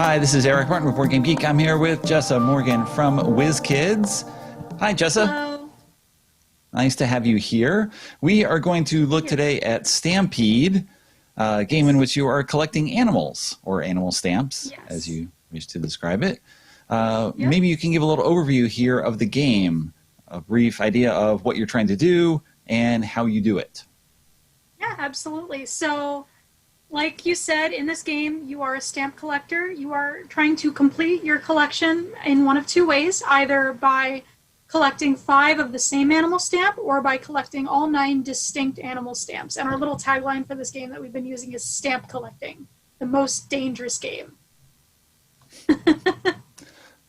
Hi, this is Eric Martin with BoardGameGeek. I'm here with Jessa Morgan from WizKids. Hi, Jessa. Hello. Nice to have you here. We are going to look today at Stampede, a game in which you are collecting animals, or animal stamps, as you wish to describe it. Maybe you can give a little overview here of the game, a brief idea of what you're trying to do and how you do it. Yeah, absolutely. So, like you said, in this game, you are a stamp collector. You are trying to complete your collection in one of two ways, either by collecting 5 of the same animal stamp or by collecting all 9 distinct animal stamps. And our little tagline for this game that we've been using is stamp collecting, the most dangerous game.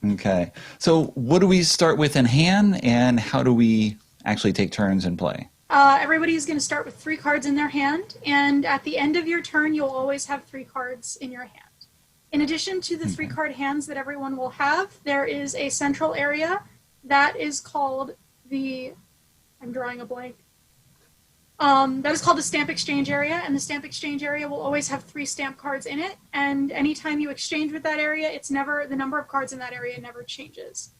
Okay. So what do we start with in hand, and how do we actually take turns and play? Everybody's going to start with 3 cards in their hand, and at the end of your turn, you'll always have 3 cards in your hand. In addition to the 3-card hands that everyone will have, there is a central area that is called the, I'm drawing a blank, that is called the stamp exchange area, and the stamp exchange area will always have 3 stamp cards in it, and anytime you exchange with that area, it's never, the number of cards in that area never changes.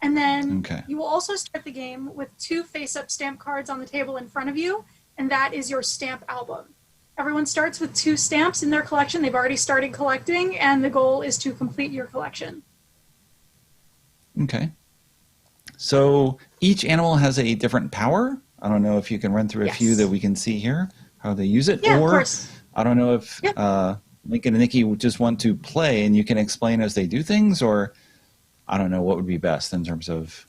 And then you will also start the game with 2 face-up stamp cards on the table in front of you, and that is your stamp album. Everyone starts with 2 stamps in their collection. They've already started collecting, and the goal is to complete your collection. Okay. So each animal has a different power. I don't know if you can run through a few that we can see here, how they use it. Yeah, or of course. I don't know if Lincoln and Nikki would just want to play and you can explain as they do things, or I don't know what would be best in terms of...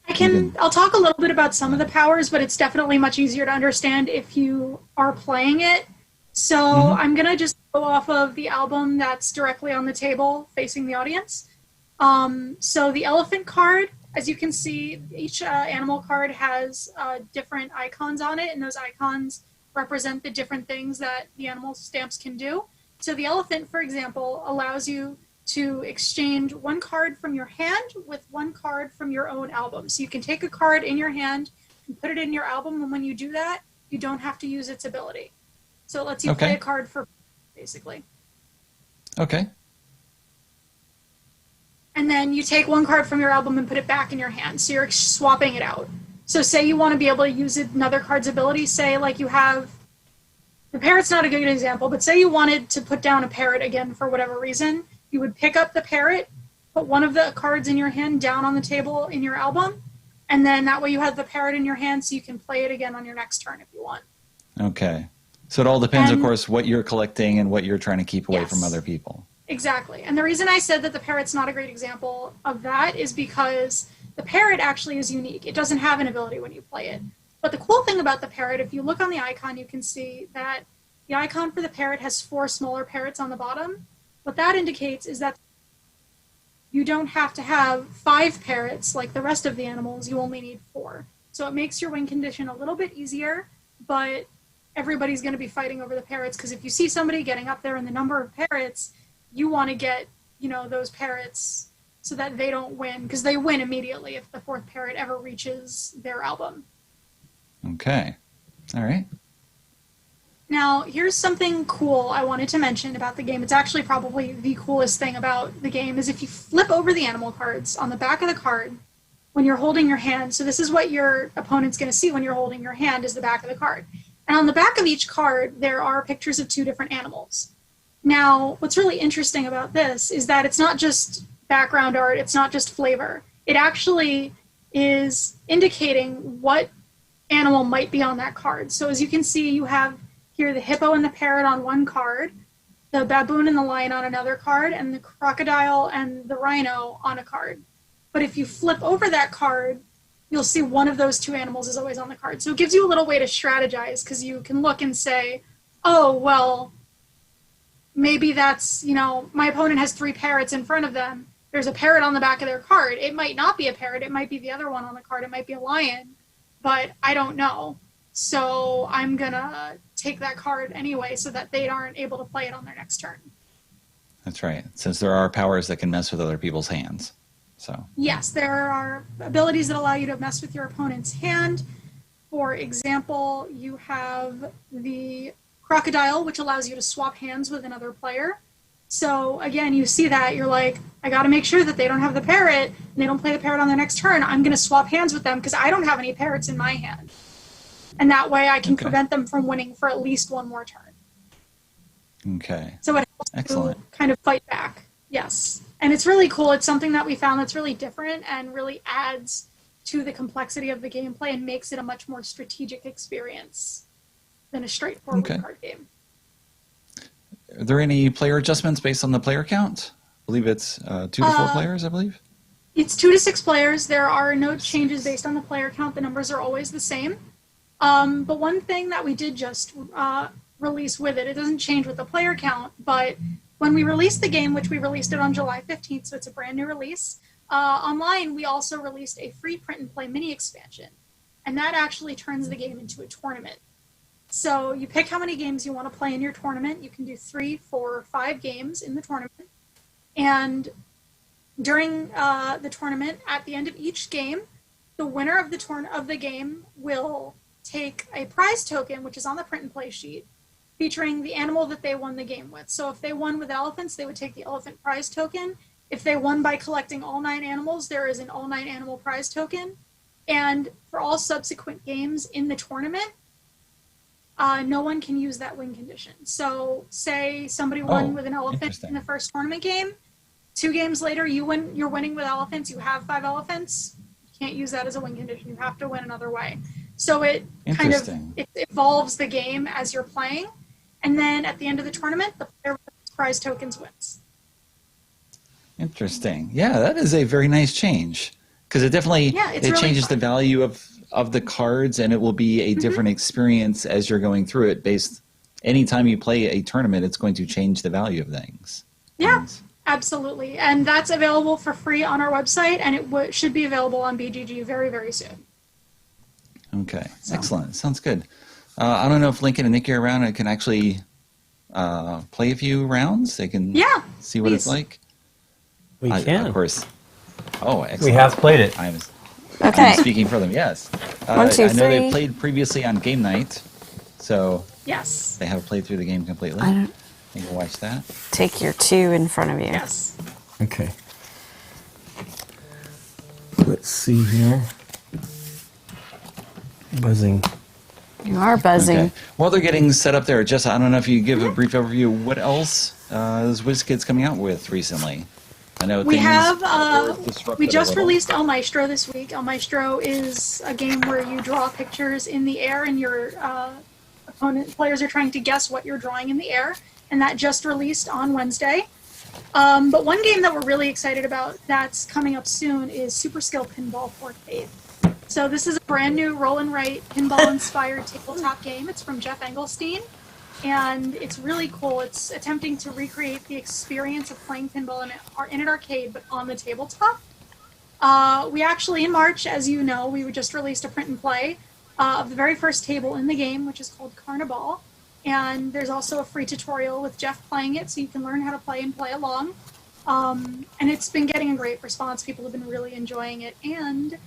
I'll talk a little bit about some of the powers, but it's definitely much easier to understand if you are playing it. So I'm going to just go off of the album that's directly on the table facing the audience. So the elephant card, as you can see, each animal card has different icons on it, and those icons represent the different things that the animal stamps can do. So the elephant, for example, allows you to exchange 1 card from your hand with 1 card from your own album. So you can take a card in your hand and put it in your album, and when you do that, you don't have to use its ability. So it lets you play a card for basically. Okay. And then you take 1 card from your album and put it back in your hand. So you're swapping it out. So say you want to be able to use another card's ability. Say like you have, the parrot's not a good example, but say you wanted to put down a parrot again for whatever reason. You would pick up the parrot, put 1 of the cards in your hand down on the table in your album, and then that way you have the parrot in your hand so you can play it again on your next turn if you want. Okay. So it all depends, of course, what you're collecting and what you're trying to keep away from other people. Exactly. And the reason I said that the parrot's not a great example of that is because the parrot actually is unique. It doesn't have an ability when you play it. But the cool thing about the parrot, if you look on the icon, you can see that the icon for the parrot has 4 smaller parrots on the bottom. What that indicates is that you don't have to have 5 parrots like the rest of the animals. You only need 4. So it makes your win condition a little bit easier, but everybody's going to be fighting over the parrots, because if you see somebody getting up there in the number of parrots, you want to get, those parrots so that they don't win, because they win immediately if the 4th parrot ever reaches their album. Okay. All right. Now, here's something cool I wanted to mention about the game. It's actually probably the coolest thing about the game, is if you flip over the animal cards, on the back of the card, when you're holding your hand, so this is what your opponent's going to see when you're holding your hand, is the back of the card. And on the back of each card, there are pictures of 2 different animals. Now, what's really interesting about this is that it's not just background art, it's not just flavor. It actually is indicating what animal might be on that card. So as you can see, you have here the hippo and the parrot on 1 card, the baboon and the lion on another card, and the crocodile and the rhino on a card. But if you flip over that card, you'll see one of those 2 animals is always on the card. So it gives you a little way to strategize, because you can look and say, oh, well, maybe that's, my opponent has 3 parrots in front of them. There's a parrot on the back of their card. It might not be a parrot. It might be the other one on the card. It might be a lion, but I don't know. So I'm going to take that card anyway so that they aren't able to play it on their next turn. That's right, since there are powers that can mess with other people's hands. So yes, there are abilities that allow you to mess with your opponent's hand. For example, you have the crocodile, which allows you to swap hands with another player. So again, you see that, you're like, I got to make sure that they don't have the parrot and they don't play the parrot on their next turn. I'm going to swap hands with them because I don't have any parrots in my hand. And that way I can prevent them from winning for at least one more turn. Okay. So it helps you kind of fight back. Yes. And it's really cool. It's something that we found that's really different and really adds to the complexity of the gameplay and makes it a much more strategic experience than a straightforward card game. Are there any player adjustments based on the player count? I believe it's 2 to 4 players, I believe. It's 2 to 6 players. There are no changes based on the player count. The numbers are always the same. But one thing that we did just release with it, it doesn't change with the player count, but when we released the game, which we released it on July 15th, so it's a brand new release, online we also released a free print and play mini expansion. And that actually turns the game into a tournament. So you pick how many games you want to play in your tournament. You can do 3, 4, 5 games in the tournament. And during the tournament, at the end of each game, the winner of the game will take a prize token, which is on the print and play sheet, featuring the animal that they won the game with. So if they won with elephants, they would take the elephant prize token. If they won by collecting all 9 animals, there is an all 9 animal prize token. And for all subsequent games in the tournament, no one can use that win condition. So say somebody won with an elephant in the first tournament game. 2 games later, you're winning with elephants. You have 5 elephants. You can't use that as a win condition. You have to win another way. So it kind of it evolves the game as you're playing. And then at the end of the tournament, the player with prize tokens wins. Interesting. Yeah, that is a very nice change. Because it definitely really changes the value of the cards, and it will be a different experience as you're going through it. Anytime you play a tournament, it's going to change the value of things. Yeah, absolutely. And that's available for free on our website, and it should be available on BGG very, very soon. Okay, excellent. Sounds good. I don't know if Lincoln and Nikki are around and can actually play a few rounds. They can see what it's like. We can. Of course. Oh, excellent. We have played it. I'm speaking for them, yes. 1, 2, 3. I know they played previously on game night, so they have played through the game completely. You can watch that. Take your 2 in front of you. Yes. Okay. Let's see here. Buzzing. You are buzzing. Okay. While they're getting set up there, Jess, I don't know if you give a brief overview. What else is WizKids coming out with recently? I know we just released El Maestro this week. El Maestro is a game where you draw pictures in the air, and your opponent players are trying to guess what you're drawing in the air. And that just released on Wednesday. But one game that we're really excited about that's coming up soon is Super Skill Pinball 4K. So this is a brand new roll and write pinball-inspired tabletop game. It's from Jeff Engelstein, and it's really cool. It's attempting to recreate the experience of playing pinball in an arcade, but on the tabletop. We actually, in March, as you know, we just released a print and play of the very first table in the game, which is called Carnival. And there's also a free tutorial with Jeff playing it, so you can learn how to play and play along. And it's been getting a great response. People have been really enjoying it, and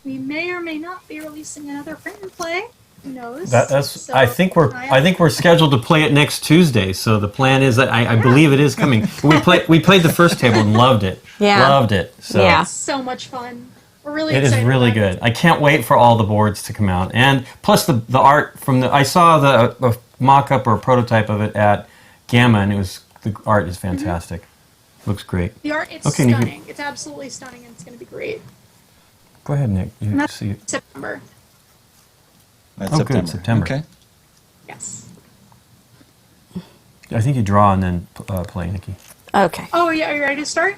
we may or may not be releasing another print and play. Who knows? I think we're scheduled to play it next Tuesday. So the plan is that I believe it is coming. We played the first table and loved it. Yeah, loved it. So it's so much fun. We're really excited. It is really good. I can't wait for all the boards to come out, and plus the art from I saw the mock-up or prototype of it at Gamma, and the art is fantastic. Looks great. The art, it's stunning. It's absolutely stunning, and it's going to be great. Go ahead, Nick. That's see it. September. That's good. September. Okay. Yes. I think you draw and then play, Nikki. Okay. Oh, yeah. Are you ready to start?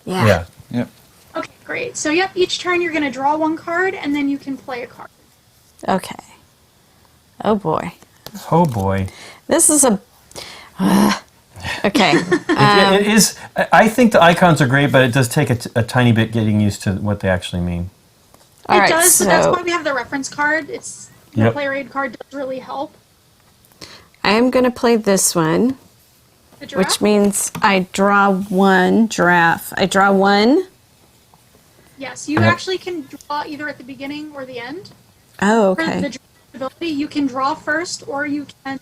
Yeah. Yep. Okay, great. So, each turn you're going to draw 1 card, and then you can play a card. Okay. Oh, boy. Oh, boy. This is a... okay. It is. I think the icons are great, but it does take a tiny bit getting used to what they actually mean. It does, but that's why we have the reference card. The player aid card does really help. I am going to play this one, which means I draw 1 giraffe. I draw 1. Yes, you actually can draw either at the beginning or the end. Oh, okay. For the draft ability, you can draw first, or you can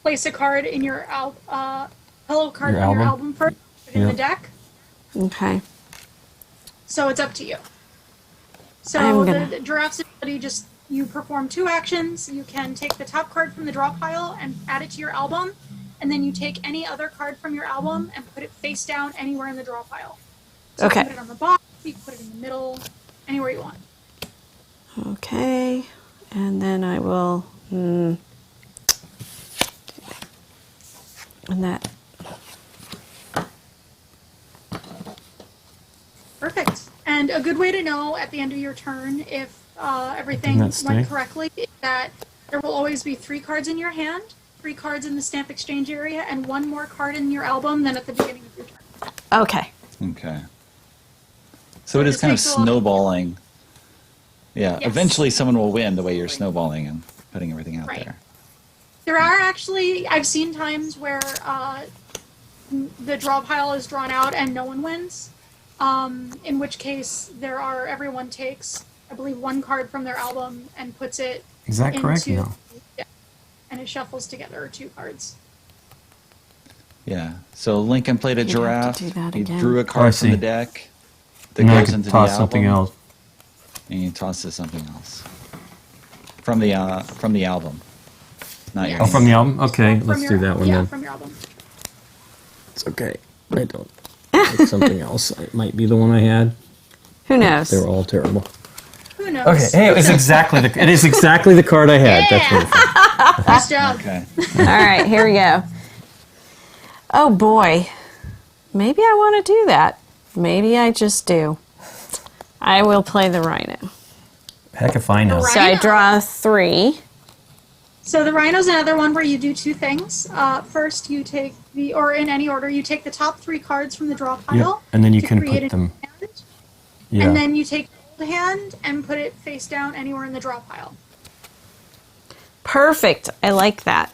place a card in your pillow card Your from your album? album first, put it in the deck. Okay. So it's up to you. So I'm gonna- the giraffe's ability, just you perform 2 actions. You can take the top card from the draw pile and add it to your album, and then you take any other card from your album and put it face down anywhere in the draw pile. So Okay. you can put it on the bottom, you can put it in the middle, anywhere you want. Okay. And then I will. And that. Perfect. And a good way to know at the end of your turn if everything Didn't went that stay? correctly is that there will always be 3 cards in your hand, 3 cards in the stamp exchange area, and 1 more card in your album than at the beginning of your turn. Okay. Okay. So it is just kind of makes it a little- snowballing. Yeah, Yes. eventually someone will win the way you're snowballing and putting everything out Right. there. There are actually, I've seen times where the draw pile is drawn out and no one wins. In which case, everyone takes, I believe, 1 card from their album and puts it Is that correct? into, No. yeah, and it shuffles together 2 cards. Yeah. So Lincoln played a You'd have to giraffe. do that He again. drew a Oh, I card from see. the deck that And then I goes could into toss the something album, else. and you toss to something else from the album, not your Yes. Oh, from the album? Okay, From let's your- do that one yeah, then. from your album. It's okay. I don't. It's something else. It might be the one I had. Who knows? They were all terrible. Who knows? Okay. Hey, it is exactly the card I had. That's Yeah. really fun. Nice job. Okay. All right, here we go. Oh boy. Maybe I want to do that. Maybe I just do. I will play the rhino. Heck if I know. Right. So I draw 3. So the rhino's another one where you do 2 things. First, you take or in any order, you take the top 3 cards from the draw pile. Yeah, and then you to can create put a them. hand, Yeah. And then you take the hand and put it face down anywhere in the draw pile. Perfect. I like that.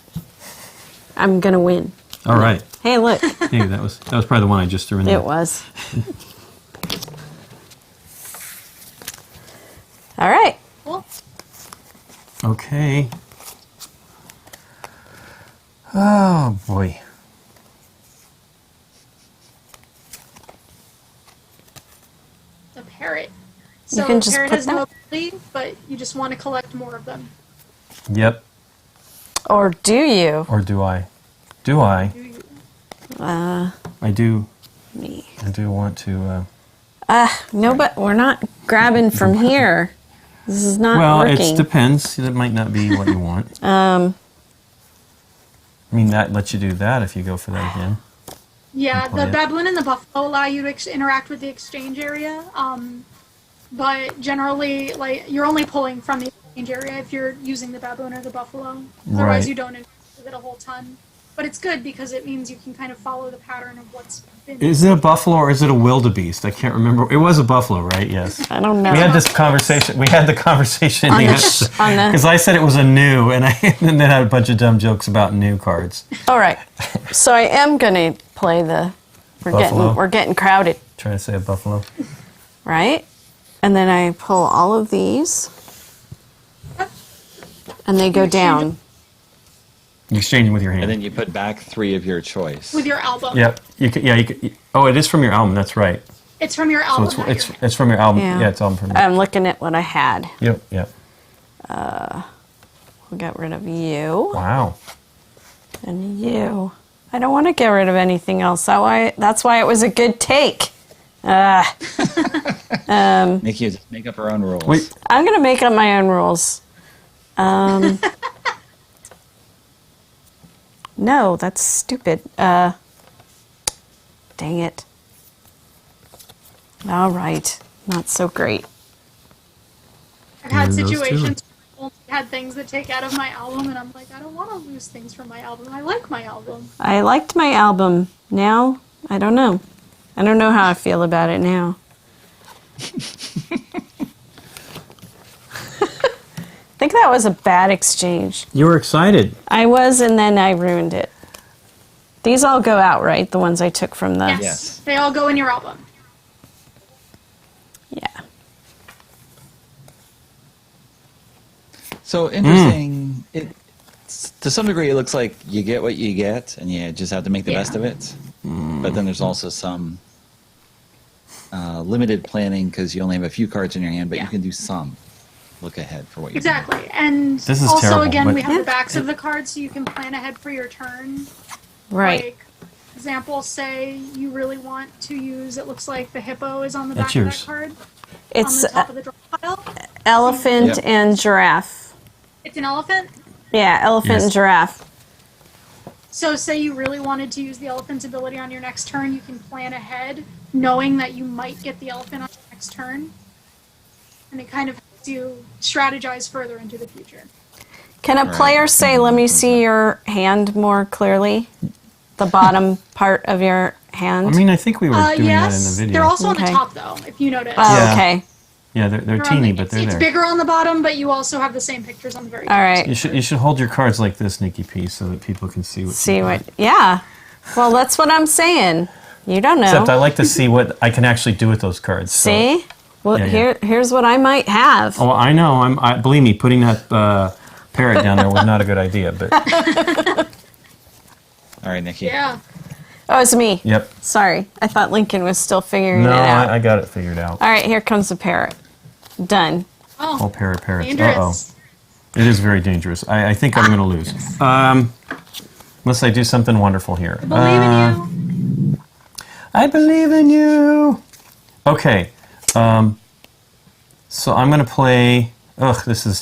I'm going to win. All right. Hey, look. Hey, that was probably the one I just threw in there. It was. All right. Cool. Okay. Oh boy. The parrot. So can the just parrot put has no that- ability, but you just want to collect more of them. Yep. Or do you? Or do I? Do I? I do. Me. I do want to. No, but we're not grabbing from here. This is not Well, working. it depends. That might not be what you want. I mean, that lets you do that if you go for that again. Yeah, Play the it. baboon and the buffalo allow you to interact with the exchange area. But generally, like, you're only pulling from the exchange area if you're using the baboon or the buffalo. Otherwise, Right. you don't interact with it a whole ton. But it's good because it means you can kind of follow the pattern of what's been. Is it a buffalo or is it a wildebeest? I can't remember. It was a buffalo, right? Yes. I don't know. We had this conversation. We had the conversation On the- on the- because I said it was a new, and then had a bunch of dumb jokes about new cards. All right. So I am going to play the. Buffalo? We're getting crowded, Trying to say a buffalo. right? And then I pull all of these, and they go down. You exchange them with your hand. And then you put back 3 of your choice. With your album. Yep. You could. Yeah. You could. Oh, it is from your album. That's right. It's from your So album. it's not it's your- it's from your album. Yeah. Yeah, it's album from. I'm looking at what I had. Yep. Yep. We'll get rid of you Wow. and you. I don't want to get rid of anything else. That's why it was a good take. Make up her own rules. Wait. I'm going to make up my own rules. No, that's stupid. Dang it. All right. Not so great. I've had And those two. situations where I only had things that take out of my album, and I'm like, I don't want to lose things from my album. I like my album. I liked my album. Now, I don't know. I don't know how I feel about it now. I think that was a bad exchange. You were excited. I was, and then I ruined it. These all go out, right? The ones I took from the... Yes. Yes. They all go in your album. Yeah. So interesting. to some degree, it looks like you get what you get, and you just have to make the best of it. But then there's also some limited planning because you only have a few cards in your hand, but you can do some look ahead for what you Exactly. And This is also, terrible, again, but- we have the backs of the cards so you can plan ahead for your turn. Right. Like, example, say you really want to use, it looks like the hippo is on the back That's of yours. that card. It's on the top of the draw pile. elephant Yep. and giraffe. It's an elephant. Yeah, elephant Yes. and giraffe. So say you really wanted to use the elephant's ability on your next turn, you can plan ahead, knowing that you might get the elephant on your next turn. And it kind of helps you strategize further into the future. Can a player say, "Let me see your hand more clearly"? The bottom part of your hand. I mean, I think we were doing that in the Yes. video. They're also on Okay. the top, though, if you notice. Oh, Yeah. okay. Yeah, they're They're on teeny, the- but they're it's there. bigger on the bottom, but you also have the same pictures on the very top. All right. You should hold your cards like this, Nikki P, so that people can see what. See you what? got. Yeah. Well, that's what I'm saying. You don't know. Except I like to see what I can actually do with those cards. so- See? Well, Yeah. here's what I might have. Oh, I know. Believe me, putting that parrot down there was not a good idea. But All right, Nikki. Yeah. Oh, it's me. yep. Sorry. I thought Lincoln was still figuring No, it out. I got it figured out. All right, here comes the parrot. Done. Oh, Oh, parrots. dangerous. It is very dangerous. I think I'm going to lose. Unless I do something wonderful here. I believe in you. I believe in you. Okay. So I'm going to play. Ugh, this is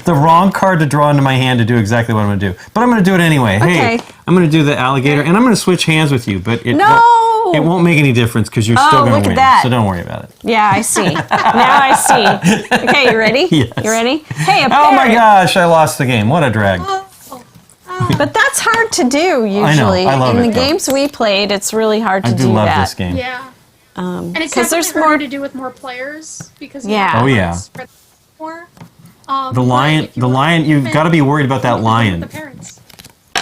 the wrong card to draw into my hand to do exactly what I'm going to do. But I'm going to do it anyway. Hey, Okay. I'm going to do the alligator, and I'm going to switch hands with you. But No! it won't make any difference because you're still Oh, going look to at win. that. So don't worry about it. Yeah, I see. Now I see. Okay, you ready? Yes. You ready? Hey, a parrot. Oh my gosh, I lost the game. What a drag. Oh, But that's hard to do usually. I love In it, the though. games we played, it's really hard to I do love that. this game. yeah. And it's 'cause definitely there's harder more- to do with more players because you Yeah. have Oh, to yeah. spread more. The lion, you've got to be worried about that lion. The parents.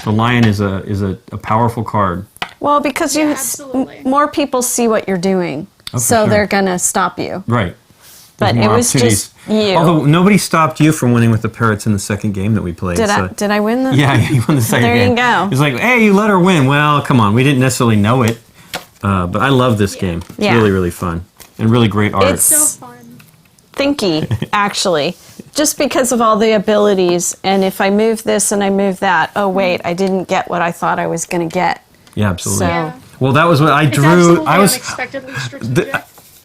The lion is a powerful card. Well, because Yeah, absolutely. more people see what you're doing, for so sure. they're gonna stop you. Right. But There's it more was just opportunities. you. Although nobody stopped you from winning with the parrots in the second game that we played. Did so. I win the? Yeah, you won the second There you game. go. It's like, hey, you let her win. Well, come on. We didn't necessarily know it. But I love this game. It's Yeah. really, really fun. And really great art. It's- So fun. Thinky, actually, just because of all the abilities. And if I move this and I move that, oh wait, I didn't get what I thought I was gonna get. yeah, absolutely. So- Yeah. Well, that was what I It's drew. absolutely I was unexpectedly strategic.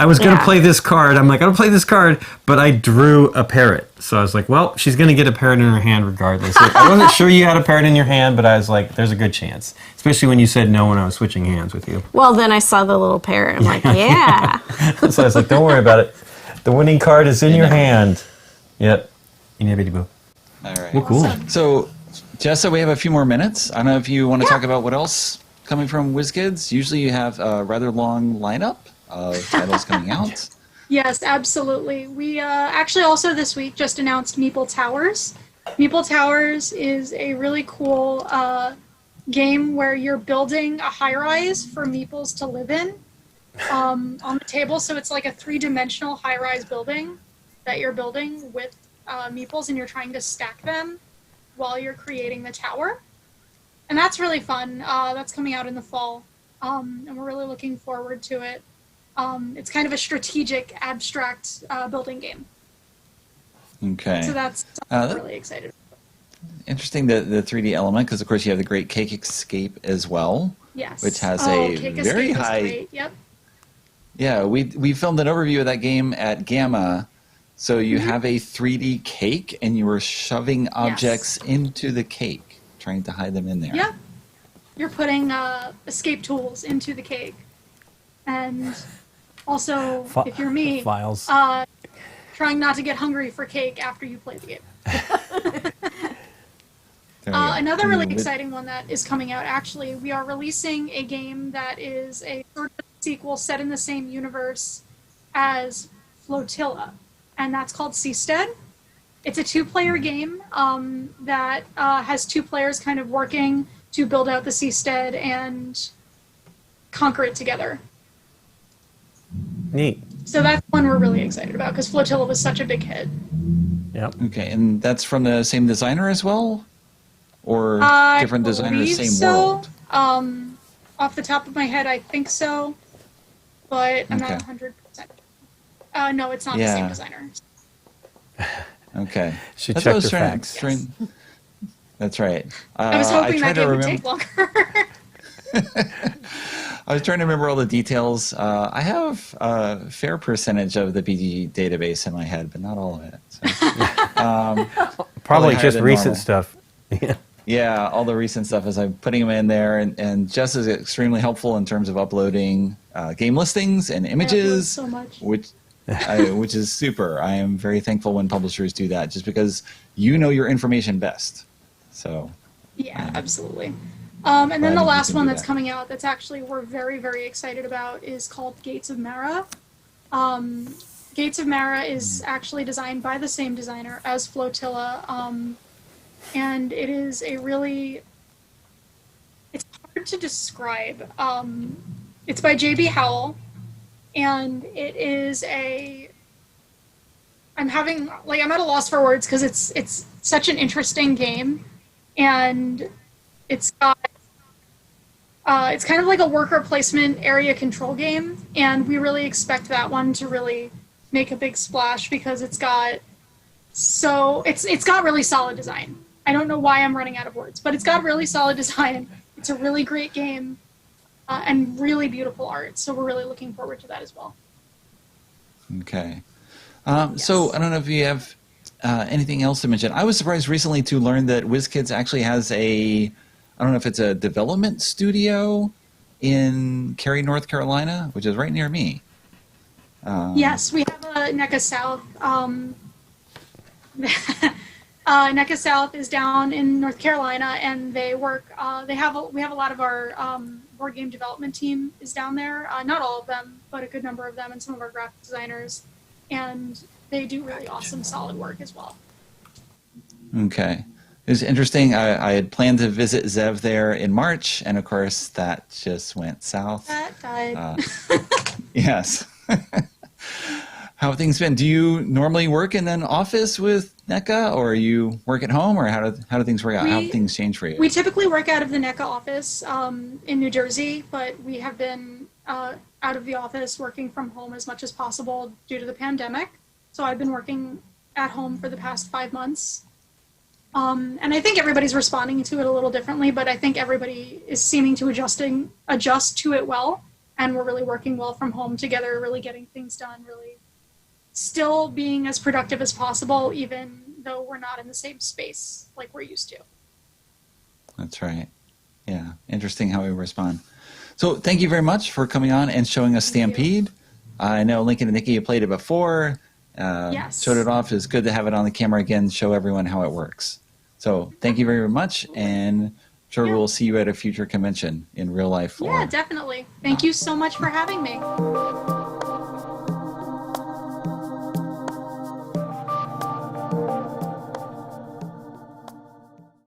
I was going to Yeah. play this card. I'm like, I'm going to play this card, but I drew a parrot. So I was like, well, she's going to get a parrot in her hand regardless. I wasn't sure you had a parrot in your hand, but I was like, there's a good chance. Especially when you said no when I was switching hands with you. Well, then I saw the little parrot. I'm like, yeah. So I was like, don't worry about it. The winning card is in your hand. Yep. Inevitable. All right. Well, cool. Awesome. So, Jessa, we have a few more minutes. I don't know if you want to talk about what else coming from WizKids. Usually you have a rather long lineup of titles coming out. Yes, absolutely. We actually also this week just announced Meeple Towers. Meeple Towers is a really cool game where you're building a high-rise for meeples to live in on the table. So it's like a three-dimensional high-rise building that you're building with meeples, and you're trying to stack them while you're creating the tower. And that's really fun. That's coming out in the fall, and we're really looking forward to it. It's kind of a strategic, abstract building game. Okay. So that's something I'm really excited about. Interesting, the 3D element, because of course you have the Great Cake Escape as well. Yes. Which has Oh, a Cake very Escape is high- great. Yep. Yeah, we filmed an overview of that game at Gamma. So you have a 3D cake, and you were shoving objects into the cake, trying to hide them in there. Yep. You're putting escape tools into the cake. And also, if you're me, Files. trying not to get hungry for cake after you play the game. There we go. Another Coming really a bit- exciting one that is coming out, actually, we are releasing a game that is a sort of sequel set in the same universe as Flotilla, and that's called Seastead. It's a two-player game that has two players kind of working to build out the seastead and conquer it together. Neat. So that's one we're really excited about because Flotilla was such a big hit. Yep. Okay, and that's from the same designer as well? or I different designers, believe same so. world? Off the top of my head, I think so, but I'm not Okay. 100%. No, it's not the same Yeah. designer. Okay. She That's what I checked was her trying facts. trying- That's right. I was hoping try that to game would remember. take longer. I was trying to remember all the details. I have a fair percentage of the BG database in my head, but not all of it. So, Probably higher just than recent normal. stuff. Yeah. Yeah, all the recent stuff as I'm putting them in there, and Jess is extremely helpful in terms of uploading game listings and I upload images, so much. which is super. I am very thankful when publishers do that, just because you know your information best. So Yeah, absolutely. And then glad the you last can one do that's that. coming out that's actually we're very, very excited about is called Gates of Mara. Gates of Mara is actually designed by the same designer as Flotilla, and it is a really, it's hard to describe. It's by J.B. Howell, and it is I'm at a loss for words because it's such an interesting game, and it's got it's kind of like a worker placement area control game, and we really expect that one to really make a big splash because it's got really solid design. I don't know why I'm running out of words, but it's got really solid design. It's a really great game and really beautiful art. So we're really looking forward to that as well. Okay. So I don't know if you have anything else to mention. I was surprised recently to learn that WizKids actually has I don't know if it's a development studio in Cary, North Carolina, which is right near me. Yes, we have a NECA South. NECA South is down in North Carolina, and they work. We have a lot of our board game development team is down there. Not all of them, but a good number of them, and some of our graphic designers, and they do really awesome, solid work as well. Okay. It's interesting. I had planned to visit Zev there in March, and of course, that just went south. That died. Yes. How have things been? Do you normally work in an office with NECA, or you work at home, or how do things work out? How have things changed for you? We typically work out of the NECA office in New Jersey, but we have been out of the office working from home as much as possible due to the pandemic. So I've been working at home for the past 5 months. And I think everybody's responding to it a little differently, but I think everybody is seeming to adjust to it well. And we're really working well from home together, really getting things done, really still being as productive as possible, even though we're not in the same space like we're used to. That's right. Yeah. Interesting how we respond. So thank you very much for coming on and showing us Stampede. I know Lincoln and Nikki have played it before. Yes. Showed it off. It's good to have it on the camera again, show everyone how it works. So thank you very much, and I'm sure we'll see you at a future convention in real life. Yeah, definitely. Thank you so much for having me.